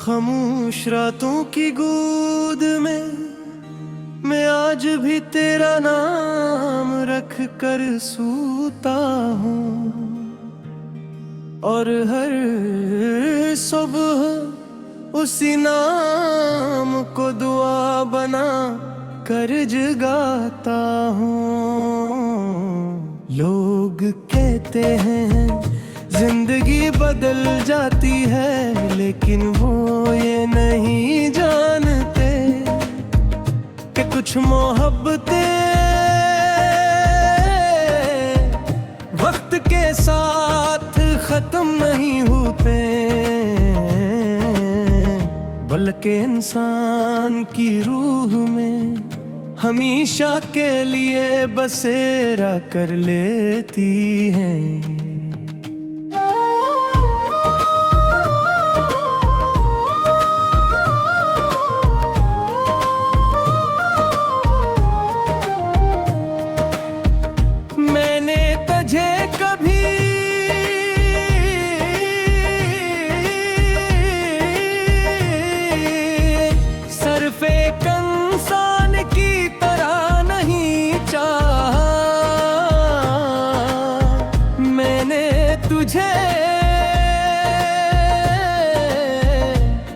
खामोश रातों की गोद में मैं आज भी तेरा नाम रख कर सूता हूँ, और हर सुबह उसी नाम को दुआ बना कर जगाता हूँ। लोग कहते हैं जिंदगी बदल जाती है, लेकिन वो ये नहीं जानते कि कुछ मोहब्बतें वक्त के साथ खत्म नहीं होते, बल्कि इंसान की रूह में हमेशा के लिए बसेरा कर लेती हैं।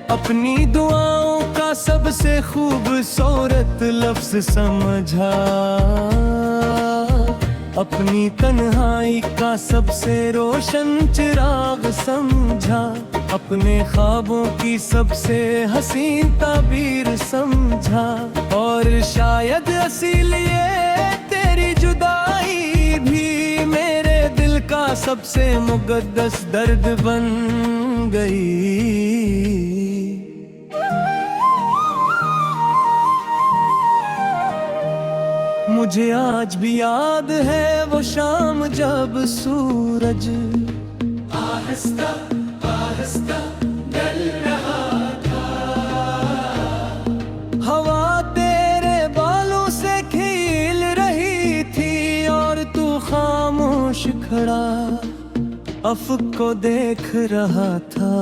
अपनी दुआओं का सबसे खूबसूरत लफ्ज समझा, अपनी तन्हाई का सबसे रोशन चिराग समझा, अपने ख्वाबों की सबसे हसीन ताबीर समझा, और शायद इसीलिए तेरी जुदाई भी मेरे दिल का सबसे मुक़द्दस दर्द बन गई। मुझे आज भी याद है वो शाम जब सूरज आहिस्ता आहिस्ता ढल रहा था, हवा तेरे बालों से खिल रही थी और तू खामोश खड़ा अफ़क़ को देख रहा था।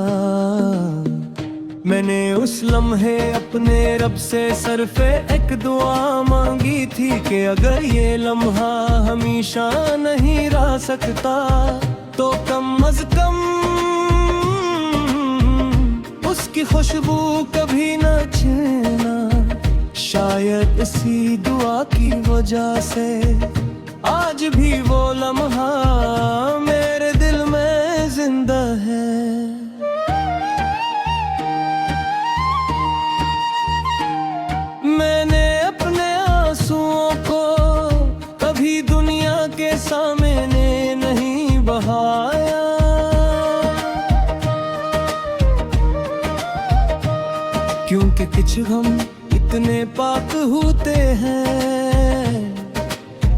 मैंने उस लम्हे अपने रब से सरफ़े एक दुआ मांगी थी कि अगर ये लम्हा हमेशा नहीं रह सकता तो कम अज़ कम उसकी खुशबू कभी न छूना। शायद इसी दुआ की वजह से आज भी वो लम्हा मेरे दिल में जिंदा है। मैंने अपने आंसुओं को कभी दुनिया के सामने नहीं बहाया, क्योंकि कुछ गम इतने पाक होते हैं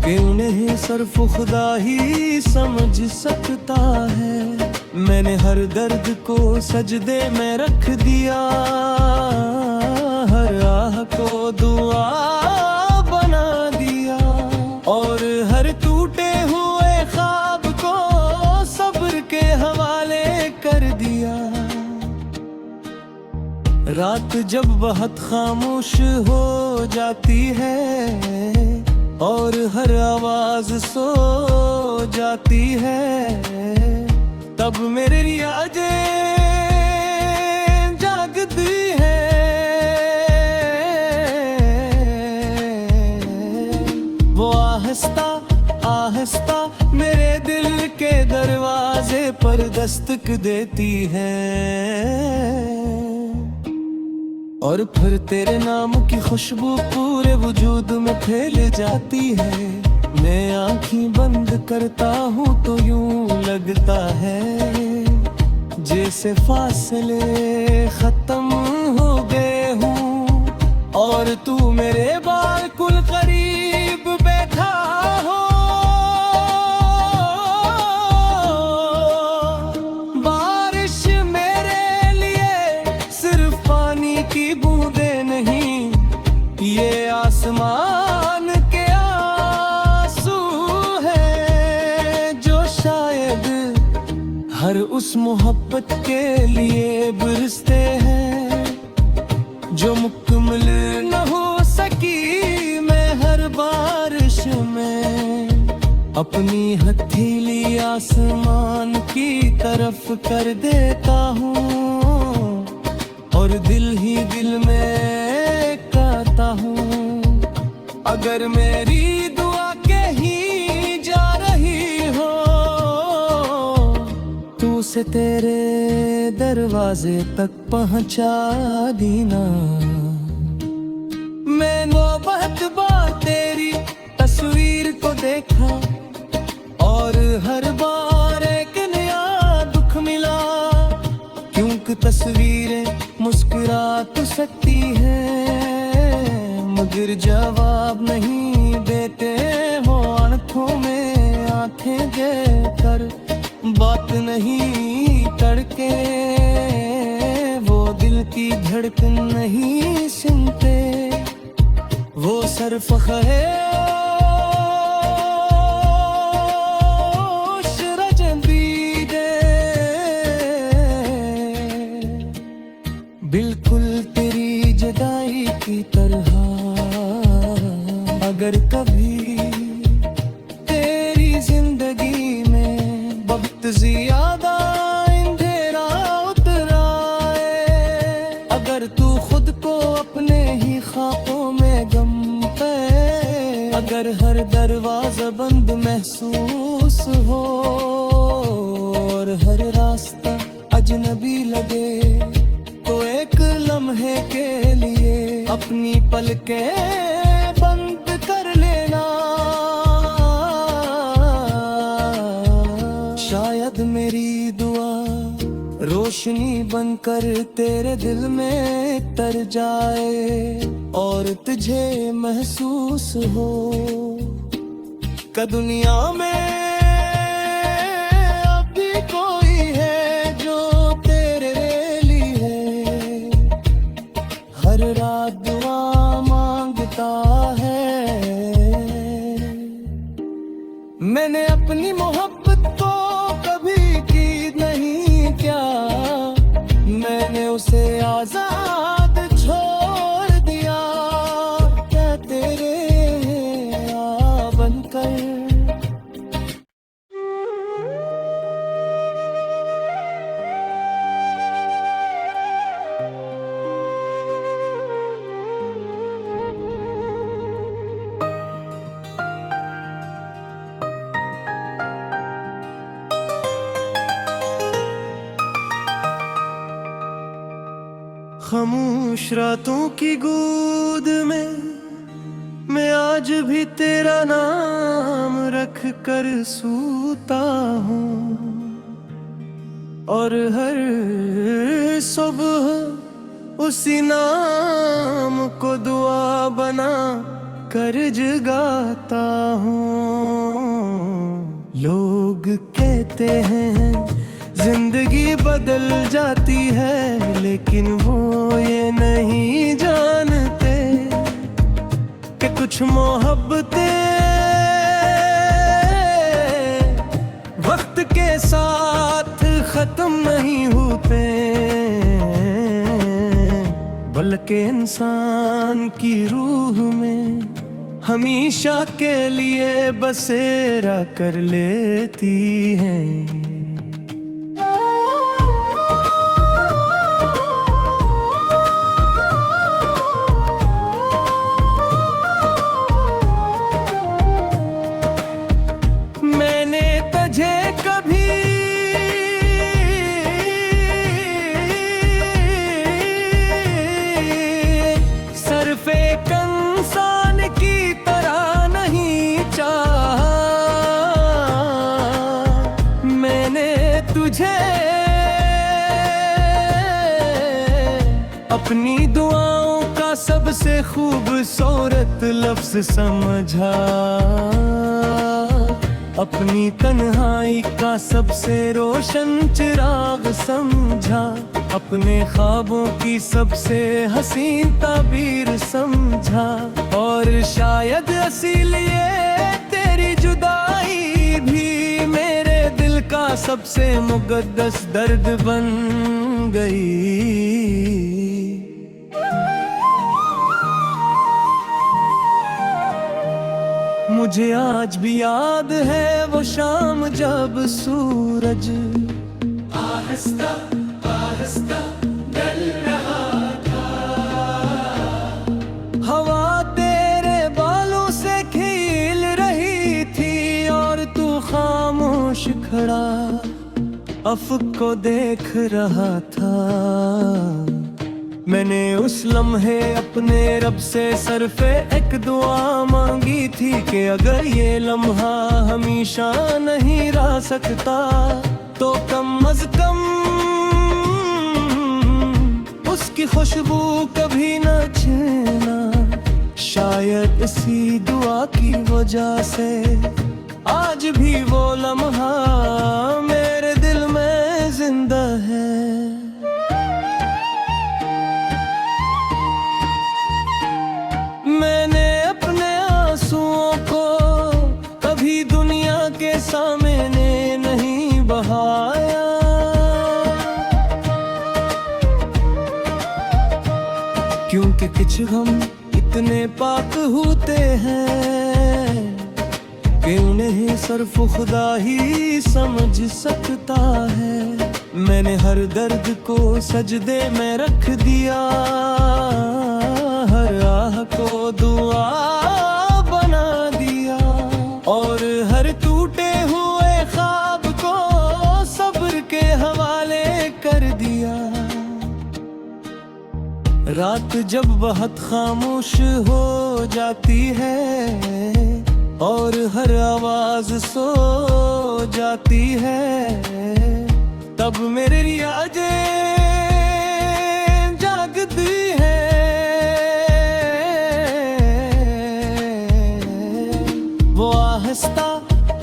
कि उन्हें सिर्फ खुदा ही समझ सकता है। मैंने हर दर्द को सजदे में रख दिया, हर आह को दुआ बना दिया, और हर टूटे हुए ख्वाब को सब्र के हवाले कर दिया। रात जब बहुत खामोश हो जाती है और हर आवाज सो जाती है, तब मेरे रियाज़ें जागती है। वो आहिस्ता आहिस्ता मेरे दिल के दरवाजे पर दस्तक देती है, और फिर तेरे नाम की खुशबू पूरे वजूद में फैल जाती है। मैं आँखें बंद करता हूँ तो यूं लगता है जैसे फासले खत्म हो गए हूँ और तू मेरे बिल्कुल करीब बैठा हो। बारिश मेरे लिए सिर्फ पानी की बूंदे नहीं, ये आसमान के आंसू है जो शायद हर उस मोहब्बत के लिए बरसते हैं जो मुकम्मल न हो सकी मैं हर बारिश में अपनी हथेली आसमान की तरफ कर देता हूँ और दिल ही दिल में कहता हूँ। अगर मेरी दुआ कहीं जा रही हो तो उसे तेरे दरवाजे तक पहुँचा देना। मैं नौबत बार तेरी तस्वीर को देखा और हर बार एक नया दुख मिला, क्योंकि तस्वीरें मुस्कुरा तो सकती हैं मगर जवाब नहीं देते हो आंखों में आंखें देकर, बात नहीं करके वो दिल की धड़कन नहीं सुनते, वो सिर्फ बिल्कुल तेरी जुदाई की तरह। अगर कभी तेरी जिंदगी में वक्त ज्यादा अंधेरा उतर आए, अगर तू खुद को अपने ही ख्वाबों में गम पे, अगर हर दरवाजा बंद महसूस हो और हर रास्ता अजनबी लगे, तो एक लम्हे के लिए अपनी पलकें बंद कर लेना। शायद मेरी दुआ रोशनी बनकर तेरे दिल में तर जाए और तुझे महसूस हो कि दुनिया में रात दुआ मांगता है। मैंने अपनी मोहब्बत को कभी की नहीं क्या, मैंने उसे आजाद छोड़ दिया क्या तेरे आ बनकर। खामोश रातों की गोद में मैं आज भी तेरा नाम रख कर सूता हूँ और हर सुबह उसी नाम को दुआ बना कर जगाता हूँ। लोग कहते हैं जिंदगी बदल जाती है, लेकिन वो ये नहीं जानते कि कुछ मोहब्बतें वक्त के साथ खत्म नहीं होते, बल्कि इंसान की रूह में हमेशा के लिए बसेरा कर लेती हैं। अपनी दुआओं का सबसे खूबसूरत लफ्ज समझा, अपनी तन्हाई का सबसे रोशन चिराग समझा, अपने ख्वाबों की सबसे हसीन ताबीर समझा, और शायद इसीलिए तेरी जुदाई भी मेरे दिल का सबसे मुक़द्दस दर्द बन गई। मुझे आज भी याद है वो शाम जब सूरज आहिस्ता आहिस्ता ढल रहा था। हवा तेरे बालों से खिल रही थी और तू खामोश खड़ा अफ़क़ को देख रहा था। मैंने उस लम्हे अपने रब से सरफे एक दुआ मांगी थी कि अगर ये लम्हा हमेशा नहीं रह सकता तो कम अज़ कम उसकी खुशबू कभी न छूना। शायद इसी दुआ की वजह से आज भी वो लम्हा मेरे दिल में जिंदा है। मैंने अपने आंसुओं को कभी दुनिया के सामने नहीं बहाया, क्योंकि कुछ हम इतने पाक होते हैं कि उन्हें सिर्फ खुदा ही समझ सकता है। मैंने हर दर्द को सजदे में रख दिया, हर आह को दुआ बना दिया और हर टूटे हुए ख्वाब को सब्र के हवाले कर दिया। रात जब बहुत खामोश हो जाती है और हर आवाज सो जाती है, तब मेरे रियाज़ें जागती है। वो आहिस्ता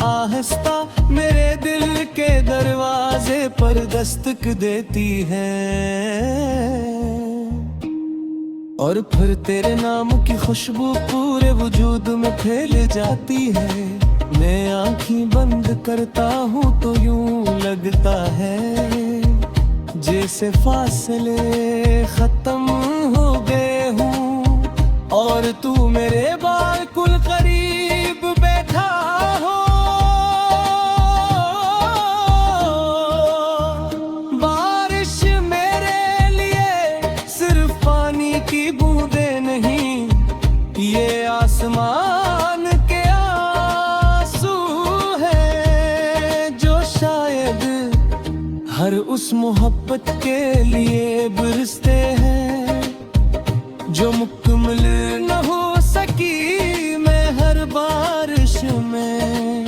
आहिस्ता मेरे दिल के दरवाजे पर दस्तक देती है और फिर तेरे नाम की खुशबू पूरे वजूद में फैल जाती है। मैं आँखें बंद करता हूँ तो यूं लगता है जैसे फासले खत्म हो गए हूँ और तू मेरे बिल्कुल करीब बैठा हो। बारिश मेरे लिए सिर्फ पानी की बूंदे नहीं, ये आसमान के आंसू है जो शायद हर उस मोहब्बत के लिए बरसते हैं जो मुकम्मल न हो सकी। मैं हर बारिश में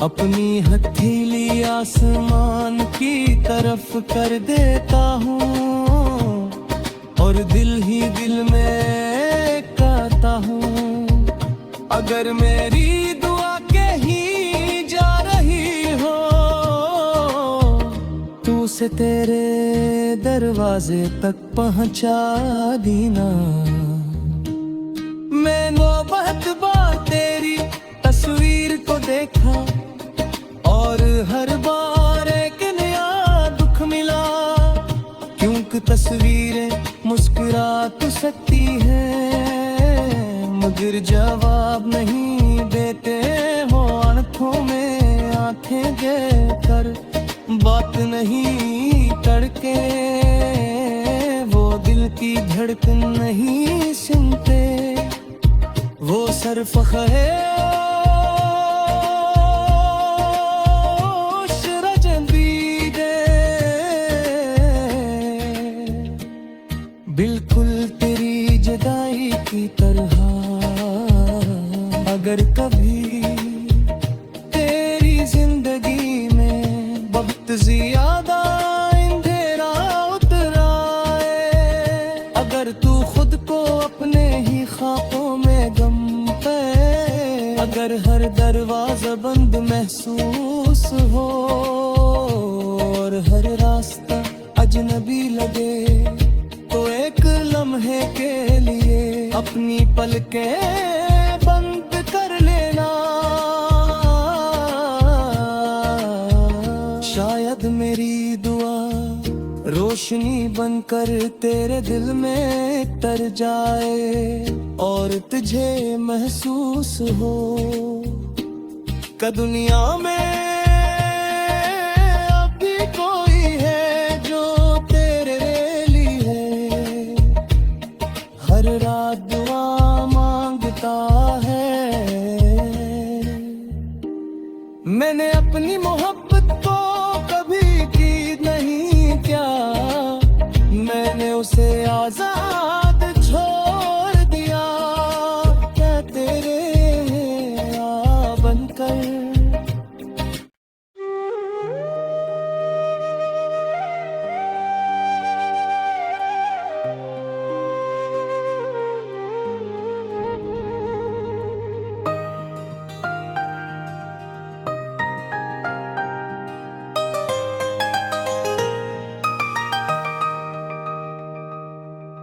अपनी हथेली आसमान की तरफ कर देता हूँ और दिल ही दिल में कहता हूँ, अगर मेरी दुआ कहीं जा रही हो तो उसे तेरे दरवाजे तक पहुँचा देना। मैंने बहुत बार तेरी तस्वीर को देखा और हर बार एक नया दुख मिला, क्योंकि तस्वीरें मुस्कुरा तो सकती हैं मगर जवाब नहीं देते हो। आंखों में आंखें देकर बात नहीं करके, वो दिल की धड़कन नहीं सुनते, वो सिर्फ बिल्कुल तेरी जुदाई की तरह। अगर कभी तेरी जिंदगी में वक्त ज्यादा अंधेरा उतर आए, अगर तू खुद को अपने ही ख्वाबों में गम पे, अगर हर दरवाजा बंद महसूस हो और हर रास्ता अजनबी लगे, तो एक लम्हे के लिए अपनी पलकें बंद कर लेना। शायद मेरी दुआ रोशनी बनकर तेरे दिल में तर जाए और तुझे महसूस हो कि दुनिया में अभी कोई है जो तेरे लिए हर रात दुआ मांगता है। मैंने अपनी मोहब्बत को कभी की नहीं क्या, मैंने उसे आजाद छोड़ दिया क्या तेरे आ बनकर।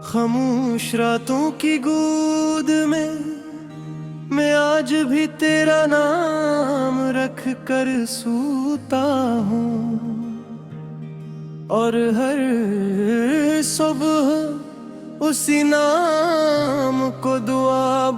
खामोश रातों की गोद में मैं आज भी तेरा नाम रख कर सूता हूँ और हर सुबह उसी नाम को दुआ